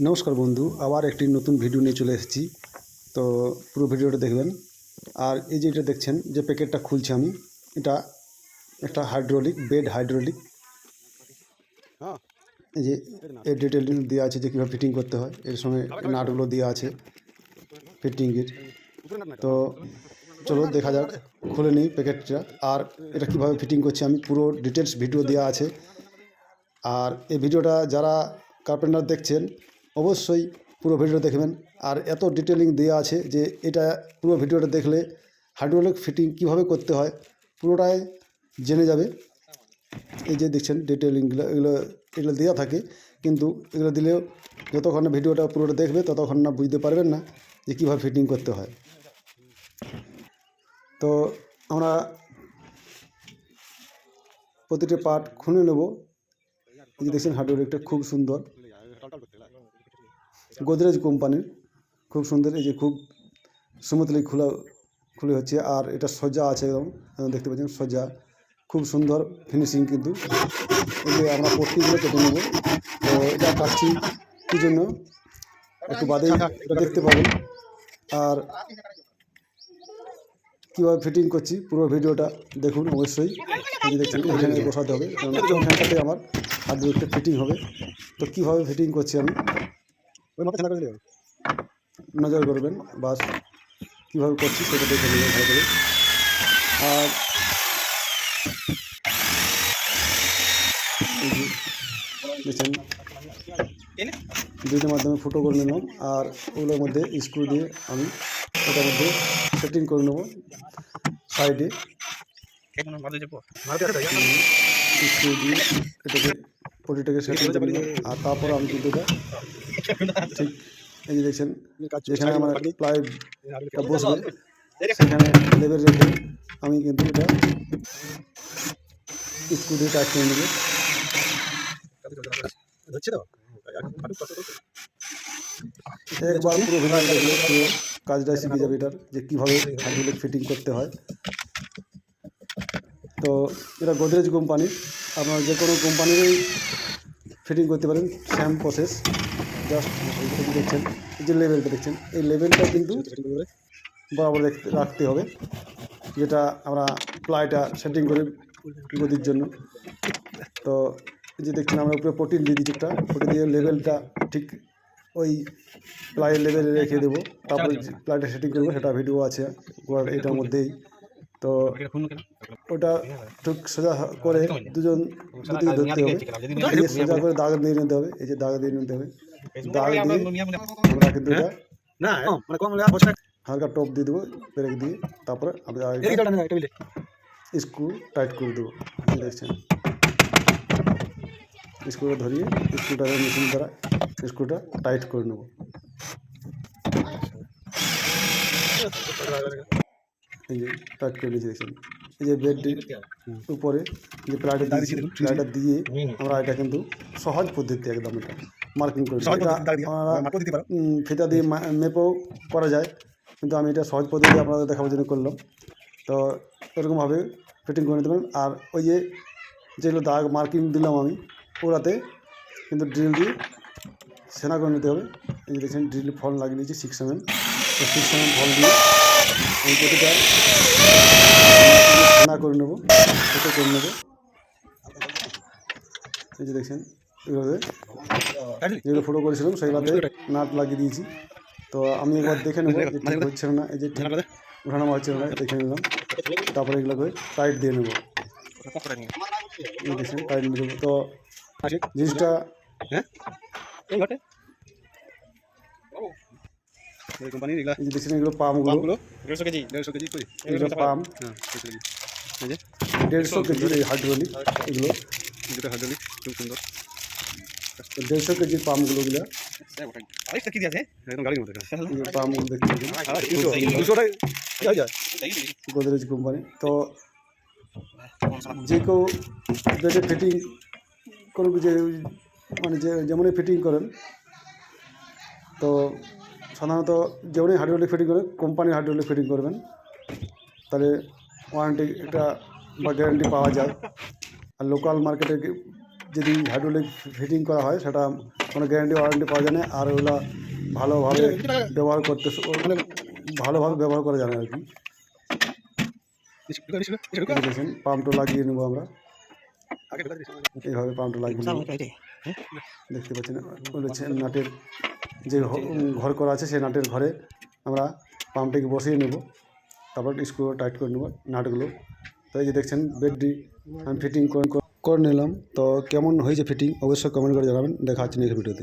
নমস্কার বন্ধু, আবার একটি নতুন ভিডিও নিয়ে চলে এসেছি। তো পুরো ভিডিওটা দেখবেন। আর এই যে এটা দেখছেন যে প্যাকেটটা খুলছি আমি, এটা একটা হাইড্রোলিক বেড হাইড্রোলিক। এই যে এর ডিটেল দেওয়া আছে যে কীভাবে ফিটিং করতে হয়, এর সঙ্গে নাটগুলো দেওয়া আছে ফিটিংয়ের। তো চলো দেখা যাক, খুলে নিই প্যাকেটটা আর এটা কীভাবে ফিটিং করছি আমি পুরো ডিটেলস ভিডিও দেওয়া আছে। আর এই ভিডিওটা যারা কার্পেন্টার দেখছেন অবশ্যই পুরো ভিডিওটা দেখবেন। আর এত ডিটেলিং দেওয়া আছে যে এটা পুরো ভিডিওটা দেখলে হাইড্রোলিক ফিটিং কীভাবে করতে হয় পুরোটাই জেনে যাবে। এই যে দেখছেন ডিটেলিংগুলো, এগুলো দেওয়া থাকে, কিন্তু এগুলো দিলেও যতক্ষণ না ভিডিওটা পুরোটা দেখবে ততক্ষণ না বুঝতে পারবেন না যে কীভাবে ফিটিং করতে হয়। তো আমরা প্রতিটি পার্ট খুলে নেব। এই যে দেখছেন হাইড্রোলিকটা খুব সুন্দর, গোদরেজ কোম্পানির, খুব সুন্দর। এই যে খুব স্মুথলি খুলে হচ্ছে, আর এটা সোজা আছে একদম, দেখতে পাচ্ছেন সোজা, খুব সুন্দর ফিনিশিং। কিন্তু এই যে আমরা পট্টিগুলো কেটে নেব। তো এটা কাটছি কী জন্য একটু বাদেই এটা দেখতে পাবেন। আর কীভাবে ফিটিং করছি পুরো ভিডিওটা দেখুন অবশ্যই। এই যে দেখছেন এখানে বসাতে হবে, কারণ এখানটাতে আমার হাইড্রোলিকটা ফিটিং হবে। তো কীভাবে ফিটিং করছি আমি নজর করবেন, বাস কীভাবে করছি সেটা দেখে নেবেন ভালো করে। আর এই যে দেখছেন দুইটার মাধ্যমে ফুটো করে নিলাম, আর ওগুলোর মধ্যে স্ক্রু দিয়ে আমি ওটার মধ্যে সেটিং করে নেব সাইডে স্ক্রু দিয়ে এটাকে পটিটাকে সেটিং করে নিলাম। আর তারপর আমি কিন্তু এটা ঠিক এই যে দেখছেন যেখানে আমার প্লাইটা বসবে সেখানে লেবেল রেখে আমি কিন্তু এটা স্ক্রু দিয়ে টাইট করে নেব। একবার পুরো ভিডিও দেখলে পুরো কাজটা শিখে যাবে এটার, যে কীভাবে হাইড্রোলিক ফিটিং করতে হয়। তো এটা গোদরেজ কোম্পানি, আপনারা যে কোনো কোম্পানিরই ফিটিং করতে পারেন, সেম প্রসেস। জাস্ট দেখছেন এই যে লেভেলটা দেখছেন, এই লেভেলটা কিন্তু বরাবর রাখতে হবে, যেটা আমরা প্লাইটা সেটিং করি গদির জন্য। তো এই যে দেখছেন আমরা উপরে পটি দিয়ে দিচ্ছি, একটা পটি দিয়ে লেভেলটা ঠিক ওই প্লাইয়ের লেভেলে রেখে দেবো, তারপরে প্লাইটা সেটিং করবো, সেটা ভিডিও আছে এটার মধ্যেই। তো ওটা ঠিক সোজা করে দুদিকে ধরতে হবে, সোজা করে দাগ দিয়ে নিতে হবে। এই যে দাগ দিয়ে নিতে হবে, দাগ দিয়ে আমরা কিন্তু এটা হালকা টপ দিয়ে দেবো ব্রেক দিয়ে, তারপরে স্ক্রু টাইট করে দেবো। দেখছেন স্ক্রুটা ধরিয়ে স্ক্রুটা মেশিন দ্বারা স্ক্রুটা টাইট করে নেব। এই যে টাইট করে নিয়েছি দেখছেন। এই যে বেডটির উপরে যে প্লাইটা দিয়েছি, প্লাইটা দিয়ে আমরা এটা কিন্তু সহজ পদ্ধতি একদম এটা মার্কিং করে আমরা ফিতা দিয়ে মেপও করা যায়, কিন্তু আমি এটা সহজ পদ্ধতি আপনাদের দেখাবার জন্য করলাম। তো এরকমভাবে ফিটিং করে নিতে পারেন। আর ওই যে যেগুলো দাগ মার্কিং দিলাম আমি, ওরাতে কিন্তু ড্রিল দিয়ে সেনা করে নিতে হবে। এই যে দেখছেন ড্রিল ফল লাগিয়ে নিয়েছি 6 mm, তো 6 mm ফল দিয়ে আমি প্রতিটা সেনা করে নেবো, সেটা করে নেবো। এই যে দেখছেন এইভাবে যেগুলো ফটো করেছিলাম সেইভাবে নাট লাগিয়ে দিয়েছি। তো আমি একবার দেখে নেবো ঠিক হচ্ছে না, এই যে উঠানো হচ্ছে না, দেখে নিলাম। তারপরে এগুলোকে টাইট দিয়ে নেবো, দেখছেন টাইট দিয়ে দেবো। তো জিনিসটা দেখছেন এগুলো পাম্পগুলো 150 কেজি এগুলো পাম্প 150 কেজি এই হাইড্রোলিক, এগুলো হাইড্রোলিক খুব সুন্দর 150 কেজির পাম্পগুলো পাম্পগুলো দেখতে গোদরেজ কোম্পানি। তো যে কেউ বেডে ফিটিং কোনো যে মানে যেমনই ফিটিং করেন, তো সাধারণত যেমনই হাইড্রোলিক ফিটিং করেন কোম্পানির হাইড্রোলিক ফিটিং করবেন, তাহলে ওয়ারেন্টি একটা বা গ্যারান্টি পাওয়া যায়। আর লোকাল মার্কেটে যদি হাইড্রোলিক ফিটিং করা হয় সেটা কোনো গ্যারান্টি ওয়ারেন্টি পাওয়া যায় না, আর ওগুলো ভালোভাবে ব্যবহার করতে ভালোভাবে ব্যবহার করা যায় না আর কি। দেখেছেন পাম্পটা লাগিয়ে নেবো আমরা, এইভাবে পাম্পটা লাগিয়ে নেবো। দেখতে পাচ্ছেন বলেছে নাটের যে ঘর করা আছে সেই নাটের ঘরে আমরা পাম্পটাকে বসিয়ে নেব, তারপর স্ক্রু টাইট করে নেব নাটগুলো। তো এই যে দেখছেন বেডটি আমি ফিটিং করে নিলাম। তো কেমন হয়েছে ফিটিং অবশ্যই কমেন্ট করে জানাবেন। দেখা হচ্ছে নেক্সট ভিডিওতে।